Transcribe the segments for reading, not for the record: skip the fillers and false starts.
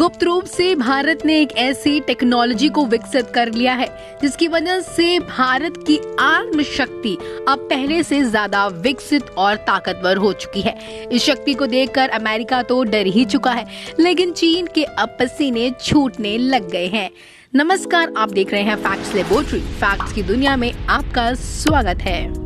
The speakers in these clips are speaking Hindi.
गुप्त रूप से भारत ने एक ऐसी टेक्नोलॉजी को विकसित कर लिया है जिसकी वजह से भारत की आर्म शक्ति अब पहले से ज्यादा विकसित और ताकतवर हो चुकी है। इस शक्ति को देखकर अमेरिका तो डर ही चुका है, लेकिन चीन के अब पसीने छूटने लग गए हैं। नमस्कार, आप देख रहे हैं फैक्ट्स लेबोरेटरी। फैक्ट्स की दुनिया में आपका स्वागत है।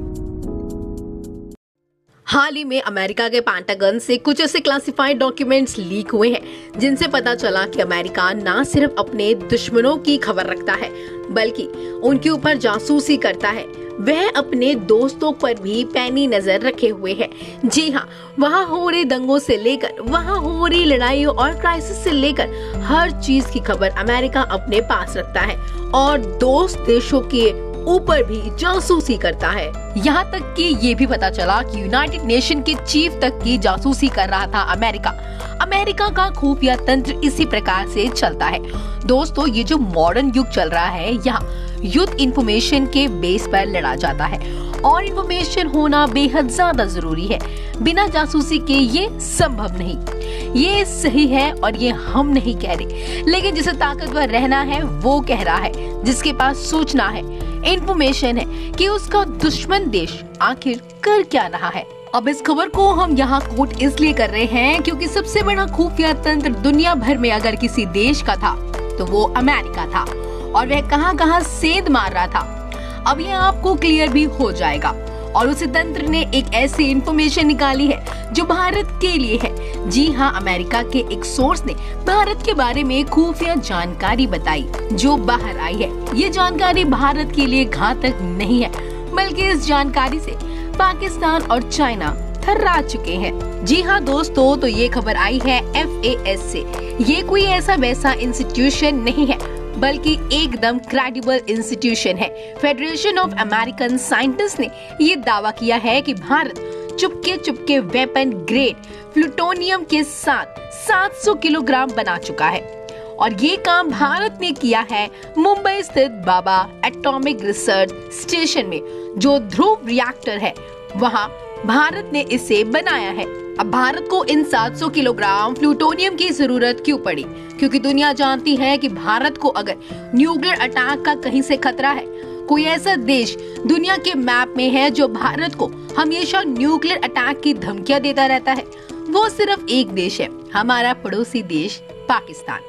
हाल ही में अमेरिका के पेंटागन से कुछ ऐसे क्लासिफाइड डॉक्यूमेंट्स लीक हुए हैं जिनसे पता चला कि अमेरिका ना सिर्फ अपने दुश्मनों की खबर रखता है बल्कि उनके ऊपर जासूसी करता है। वह अपने दोस्तों पर भी पैनी नजर रखे हुए है। जी हाँ, वहाँ हो रहे दंगों से लेकर वहाँ हो रही लड़ाइयों और क्राइसिस से लेकर हर चीज की खबर अमेरिका अपने पास रखता है और दोस्त देशों के ऊपर भी जासूसी करता है। यहाँ तक कि ये भी पता चला कि यूनाइटेड नेशन के चीफ तक की जासूसी कर रहा था अमेरिका। अमेरिका का खुफिया तंत्र इसी प्रकार से चलता है। दोस्तों, ये जो मॉडर्न युग चल रहा है, यहाँ युद्ध इंफॉर्मेशन के बेस पर लड़ा जाता है और इंफॉर्मेशन होना बेहद ज्यादा जरूरी है। बिना जासूसी के ये संभव नहीं। ये सही है और ये हम नहीं कह रहे, लेकिन जिसे ताकतवर रहना है वो कह रहा है, जिसके पास सूचना है, इंफॉर्मेशन है कि उसका दुश्मन देश आखिर कर क्या रहा है। अब इस खबर को हम यहाँ कोट इसलिए कर रहे हैं क्योंकि सबसे बड़ा खुफिया तंत्र दुनिया भर में अगर किसी देश का था तो वो अमेरिका था और वह कहाँ सेंध मार रहा था। अब ये आपको क्लियर भी हो जाएगा। और उसी तंत्र ने एक ऐसी इंफॉर्मेशन निकाली है जो भारत के लिए है। जी हाँ, अमेरिका के एक सोर्स ने भारत के बारे में खुफिया जानकारी बताई जो बाहर आई है। ये जानकारी भारत के लिए घातक नहीं है, बल्कि इस जानकारी से पाकिस्तान और चाइना थर्रा चुके हैं। जी हाँ दोस्तों, तो ये खबर आई है FAS से। ये कोई ऐसा वैसा इंस्टीट्यूशन नहीं है बल्कि एकदम क्रेडिबल इंस्टीट्यूशन है। फेडरेशन ऑफ अमेरिकन साइंटिस्ट ने ये दावा किया है कि भारत चुपके वेपन ग्रेड प्लूटोनियम के साथ 700 किलोग्राम बना चुका है और ये काम भारत ने किया है मुंबई स्थित बाबा एटॉमिक रिसर्च स्टेशन में, जो ध्रुव रिएक्टर है, वहाँ भारत ने इसे बनाया है। अब भारत को इन 700 किलोग्राम प्लूटोनियम की जरूरत क्यों पड़ी? क्योंकि दुनिया जानती है कि भारत को अगर न्यूक्लियर अटैक का कहीं से खतरा है, कोई ऐसा देश दुनिया के मैप में है जो भारत को हमेशा न्यूक्लियर अटैक की धमकियां देता रहता है, वो सिर्फ एक देश है, हमारा पड़ोसी देश पाकिस्तान।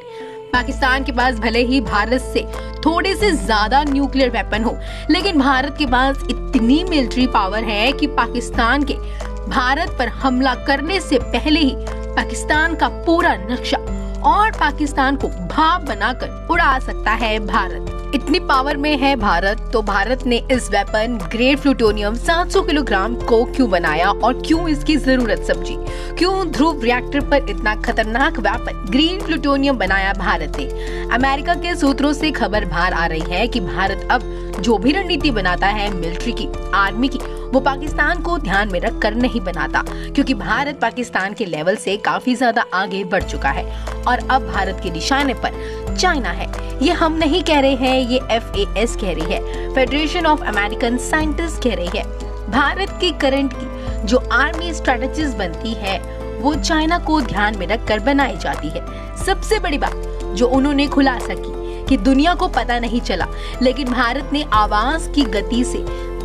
पाकिस्तान के पास भले ही भारत से थोड़े से ज्यादा न्यूक्लियर वेपन हो, लेकिन भारत के पास इतनी मिलिट्री पावर है कि पाकिस्तान के भारत पर हमला करने से पहले ही पाकिस्तान का पूरा नक्शा और पाकिस्तान को भाप बनाकर उड़ा सकता है भारत। इतनी पावर में है भारत, तो भारत ने इस वेपन ग्रेड प्लूटोनियम 700 किलोग्राम को क्यों बनाया और क्यों इसकी जरूरत समझी? क्यों ध्रुव रिएक्टर पर इतना खतरनाक वेपन ग्रीन प्लूटोनियम बनाया भारत ने? अमेरिका के सूत्रों से खबर बाहर आ रही है कि भारत अब जो भी रणनीति बनाता है मिलिट्री की, आर्मी की, वो पाकिस्तान को ध्यान में रखकर नहीं बनाता, क्योंकि भारत पाकिस्तान के लेवल से काफी ज्यादा आगे बढ़ चुका है और अब भारत के निशाने पर चाइना है। ये हम नहीं कह रहे हैं, ये FAS कह रही है, फेडरेशन ऑफ अमेरिकन साइंटिस्ट कह रही है। भारत की करंट की जो आर्मी स्ट्रेटजीज बनती है वो चाइना को ध्यान में रखकर बनाई जाती है। सबसे बड़ी बात जो उन्होंने खुलासा की कि दुनिया को पता नहीं चला, लेकिन भारत ने आवाज की गति से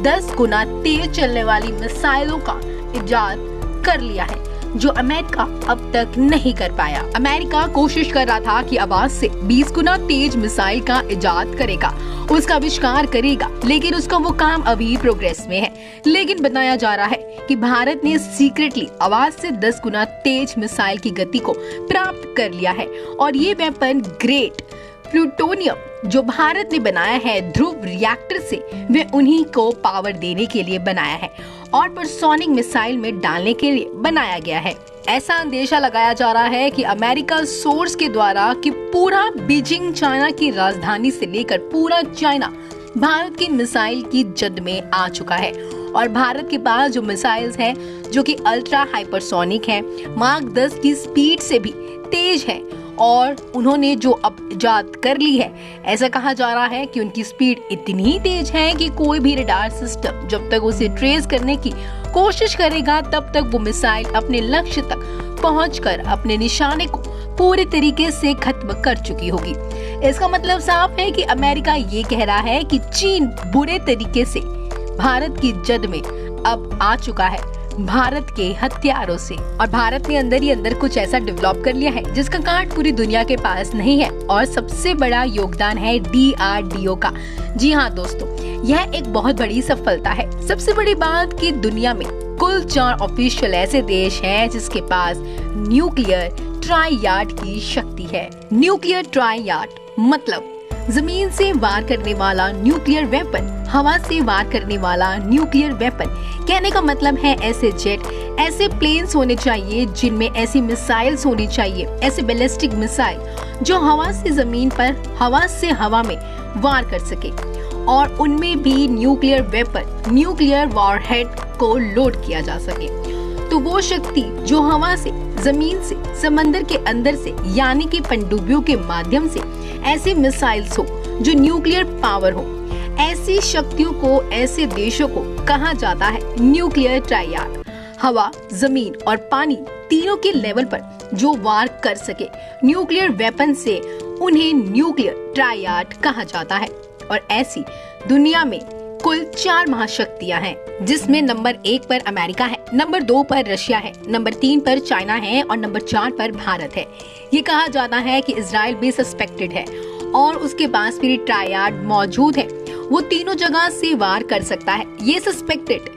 10 गुना तेज चलने वाली मिसाइलों का इजाद कर लिया है, जो अमेरिका अब तक नहीं कर पाया। अमेरिका कोशिश कर रहा था कि आवाज से 20 गुना तेज मिसाइल का इजाद करेगा, उसका आविष्कार करेगा, लेकिन उसका वो काम अभी प्रोग्रेस में है। लेकिन बताया जा रहा है कि भारत ने सीक्रेटली आवाज से 10 गुना तेज मिसाइल की गति को प्राप्त कर लिया है और ये वेपन ग्रेड प्लूटोनियम जो भारत ने बनाया है ध्रुव रिएक्टर से, वे उन्हीं को पावर देने के लिए बनाया है और परसोनिक मिसाइल में डालने के लिए बनाया गया है। ऐसा अंदेशा लगाया जा रहा है कि अमेरिका सोर्स के द्वारा कि पूरा बीजिंग चाइना की राजधानी से लेकर पूरा चाइना भारत की मिसाइल की जद में आ चुका है और भारत के पास जो मिसाइल्स हैं जो कि अल्ट्रा हाइपरसोनिक है, माक 10 की स्पीड से भी तेज है और उन्होंने जो अब इजाद कर ली है, ऐसा कहा जा रहा है कि उनकी स्पीड इतनी तेज है कि कोई भी रडार सिस्टम जब तक उसे ट्रेस करने की कोशिश करेगा तब तक वो मिसाइल अपने लक्ष्य तक पहुंचकर अपने निशाने को पूरी तरीके से खत्म कर चुकी होगी। इसका मतलब साफ है कि अमेरिका ये कह रहा है कि चीन बुरे तरीके से भारत की जद में अब आ चुका है भारत के हथियारों से, और भारत ने अंदर ही अंदर कुछ ऐसा डेवलप कर लिया है जिसका कार्ड पूरी दुनिया के पास नहीं है। और सबसे बड़ा योगदान है DRDO का। जी हाँ दोस्तों, यह एक बहुत बड़ी सफलता है। सबसे बड़ी बात कि दुनिया में कुल 4 ऑफिशियल ऐसे देश हैं जिसके पास न्यूक्लियर ट्राइयाड की शक्ति है। न्यूक्लियर ट्राइयाड मतलब जमीन से वार करने वाला न्यूक्लियर वेपन, हवा से वार करने वाला न्यूक्लियर वेपन। कहने का मतलब है ऐसे जेट, ऐसे प्लेन्स होने चाहिए जिनमें ऐसी मिसाइल्स होनी चाहिए, ऐसे बैलिस्टिक मिसाइल जो हवा से जमीन पर, हवा से हवा में वार कर सके, और उनमें भी न्यूक्लियर वेपन, न्यूक्लियर वॉरहेड को लोड किया जा सके। तो वो शक्ति जो हवा से, जमीन से, समंदर के अंदर से, यानी कि पनडुब्बियों के माध्यम से ऐसी मिसाइल्स हो जो न्यूक्लियर पावर हो, ऐसी शक्तियों को, ऐसे देशों को कहा जाता है न्यूक्लियर ट्राइयाड। हवा, जमीन और पानी तीनों के लेवल पर जो वार कर सके न्यूक्लियर वेपन से, उन्हें न्यूक्लियर ट्राइयाड कहा जाता है। और ऐसी दुनिया में कुल 4 महाशक्तियां हैं, जिसमें नंबर 1 पर अमेरिका है, नंबर 2 पर रशिया है, नंबर 3 पर चाइना है और नंबर 4 पर भारत है। ये कहा जाता है कि इजराइल भी सस्पेक्टेड है और उसके पास भी ट्राइयाड मौजूद है। वो तीनों जगह से वार कर सकता है। ये सस्पेक्टेड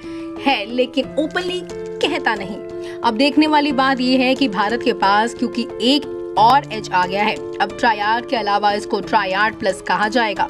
है लेकिन ओपनली कहता नहीं। अब देखने वाली बात ये है कि भारत के पास क्योंकि एक और एज आ गया है, अब ट्राइयाड के अलावा इसको ट्राइयाड प्लस कहा जाएगा।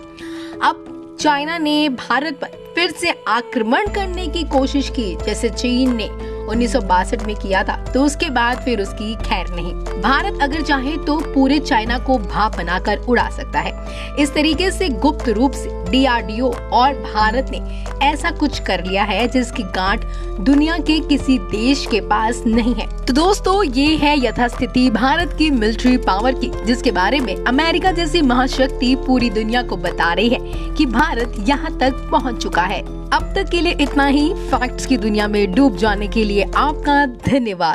अब चाइना ने भारत पर फिर से आक्रमण करने की कोशिश की, जैसे चीन ने 1962 में किया था, तो उसके बाद फिर उसकी खैर नहीं। भारत अगर चाहे तो पूरे चाइना को भाप बनाकर उड़ा सकता है। इस तरीके से गुप्त रूप से DRDO और भारत ने ऐसा कुछ कर लिया है जिसकी गांठ दुनिया के किसी देश के पास नहीं है। तो दोस्तों, ये है यथास्थिति भारत की मिलिट्री पावर की, जिसके बारे में अमेरिका जैसी महाशक्ति पूरी दुनिया को बता रही है कि भारत यहाँ तक पहुँच चुका है। अब तक के लिए इतना ही। फैक्ट्स की दुनिया में डूब जाने के लिए आपका धन्यवाद।